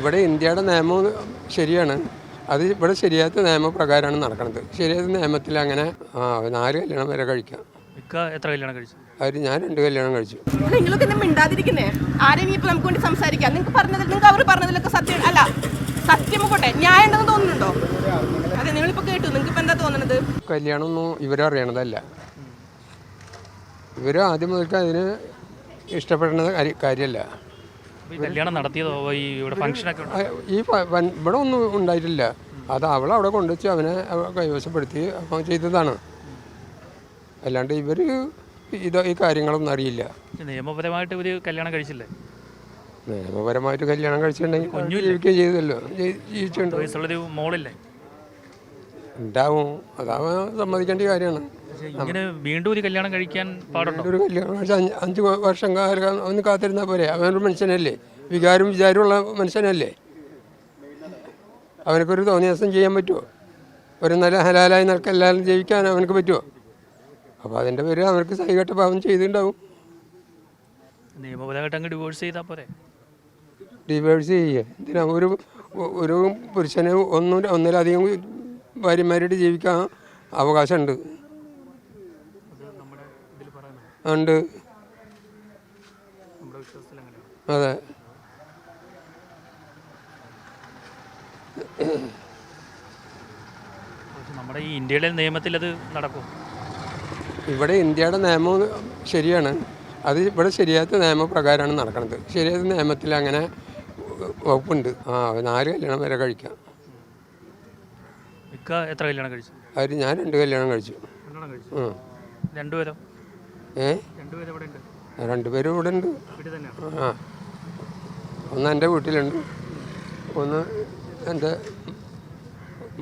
ഇവിടെ ഇന്ത്യയുടെ നിയമം ശരിയാണ്. അത് ഇവിടെ ശരിയാത്ത നിയമപ്രകാരമാണ് നടക്കുന്നത്. ശരിയാത്ത നിയമത്തിൽ അങ്ങനെ 4 കല്യാണം വരെ കഴിക്കാം. എത്ര കല്യാണം കഴിച്ചു? ഞാൻ 2 കല്യാണം കഴിച്ചു. നിങ്ങളൊക്കെ മിണ്ടാതിരിക്കുന്നേ? ആരെയും ഇപ്പൊ നമുക്ക് വേണ്ടി സംസാരിക്കാം. നിങ്ങൾക്ക് അവർ പറഞ്ഞതിലൊക്കെ സത്യം അല്ല, സത്യം പോട്ടെ, ന്യായം ഉണ്ടെന്ന് തോന്നുന്നുണ്ടോ? അതെ, നിങ്ങളിപ്പോ കേട്ടു, നിങ്ങൾക്ക് ഇപ്പൊ എന്താ തോന്നുന്നത്? കല്യാണമൊന്നും ഇവരറിയണതല്ല. ഇവർ ആദ്യം മുതൽക്ക് അതിന് ഇഷ്ടപ്പെടുന്ന കാര്യമല്ല. കല്യാണം നടത്തിയതോ ഇവിടെ ഒന്നും ഉണ്ടായിട്ടില്ല. അത് അവളവിടെ കൊണ്ടുവച്ച് അവനെ കൈവശപ്പെടുത്തി അവൻ ചെയ്തതാണ്. അല്ലാണ്ട് ഇവർ ഈ കാര്യങ്ങളൊന്നും അറിയില്ല. നിയമപരമായിട്ട് ഇവർ കല്യാണം കഴിച്ചില്ലേ? നിയമപരമായിട്ട് കല്യാണം കഴിച്ചിട്ടുണ്ടെങ്കിൽ ജീവിക്കുകയും ചെയ്തല്ലോ, ജീവിച്ചിട്ടുണ്ടോ? മോളില്ലേ? ഉണ്ടാവും, അതാവൻ സമ്മതിക്കേണ്ട കാര്യമാണ്. ഇങ്ങനെ വീണ്ടും ഒരു കല്യാണം കഴിക്കാൻ പാടുണ്ടോ? ഒരു കല്യാണം കഴിച്ച് 5 വർഷം ഒന്ന് കാത്തിരുന്നാൽ പോരെ? അവനൊരു മനുഷ്യനല്ലേ, വിചാരമുള്ള മനുഷ്യനല്ലേ. അവനക്കൊരു തോന്നിയാസം ചെയ്യാൻ പറ്റുമോ? ഒരു നല്ല ഹലാലായി എല്ലാവരും ജീവിക്കാൻ അവനക്ക് പറ്റുമോ? അപ്പോൾ അതിൻ്റെ പേര് അവർക്ക് സൈകെട്ട പാവം ചെയ്തിട്ടുണ്ടാവും. നിയമപരമായിട്ട് അങ്ങ് ഡിവോഴ്സ് ചെയ്താൽ പോരെ? ഡിവോഴ്സ് ചെയ്യുക എന്തിനാ? ഒരു പുരുഷന് ഒന്നിലധികം ഭാര്യമാരായിട്ട് ജീവിക്കാൻ അവകാശമുണ്ട്. ഉണ്ട്, അതെ. നമ്മുടെ ഈ ഇന്ത്യയിലെ നിയമത്തിൽ അത് നടക്കും? ഇവിടെ ഇന്ത്യയുടെ നിയമം ശരിയാണ്. അത് ഇവിടെ ശരിയാത്ത നിയമപ്രകാരമാണ് നടക്കുന്നത്. ശരിയാത്ത നിയമത്തിൽ അങ്ങനെ വകുപ്പുണ്ട്. 4 കല്യാണം വരെ കഴിക്കാം. എത്ര കല്യാണം കഴിച്ചു? ഞാൻ 2 കല്യാണം കഴിച്ചു. 2 പേരും ഇവിടെ ഉണ്ട്. ഒന്ന് എൻ്റെ വീട്ടിലുണ്ട്, ഒന്ന് എൻ്റെ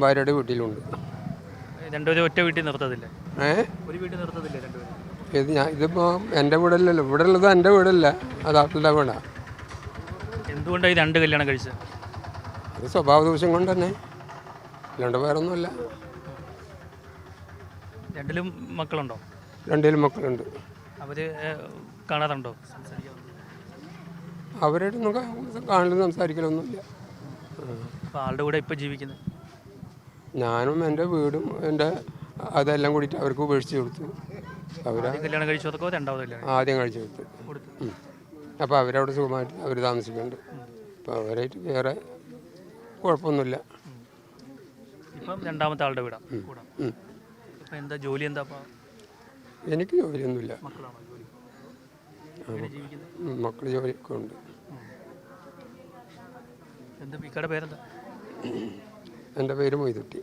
ഭാര്യയുടെ വീട്ടിലുണ്ട്. ഒറ്റ വീട്ടിൽ നിർത്തത്തില്ലേ? ഒരു വീട്ടിൽ നിർത്തത്തില്ലേ? ഇതിപ്പോൾ എൻ്റെ വീടല്ലല്ലോ, ഇവിടെ ഉള്ളത് എൻ്റെ വീടല്ല, അത് ആപ്പിളുടെ വീടാണ്. എന്തുകൊണ്ടാണ് ഈ 2 കല്യാണം കഴിച്ചത്? അത് സ്വഭാവ ദൂഷ്യം കൊണ്ട് തന്നെ, അല്ലാണ്ട് വേറൊന്നുമല്ല. 2 മക്കളുണ്ടോ? 2 മക്കളുണ്ട്. അവർ കാണാറുണ്ടോ? അവരായിട്ടൊന്നും കാണലും സംസാരിക്കലൊന്നുമില്ല. അപ്പോൾ ആളുടെ കൂടെ ഇപ്പോൾ ജീവിക്കുന്നത്? ഞാനും എൻ്റെ വീടും അതെല്ലാം കൂടിയിട്ട് അവർക്ക് ഉപേക്ഷിച്ച് കൊടുത്തു. കല്യാണം കഴിച്ചു കൊടുക്കോ? ആദ്യം കഴിച്ചു കൊടുത്തു. അപ്പോൾ അവരവിടെ സുഖമായിട്ട് അവർ താമസിക്കുന്നുണ്ട്. അപ്പോൾ അവരായിട്ട് വേറെ കുഴപ്പമൊന്നുമില്ല. ഇപ്പം രണ്ടാമത്തെ ആളുടെ വീടാ? എന്താ ജോലി? എന്താ? എനിക്ക് ജോലിയൊന്നുമില്ല. മക്കൾ ജോലിയൊക്കെ ഉണ്ട്. എന്താ പേരെന്താ? എൻ്റെ പേര് മൊയ്തുട്ടി.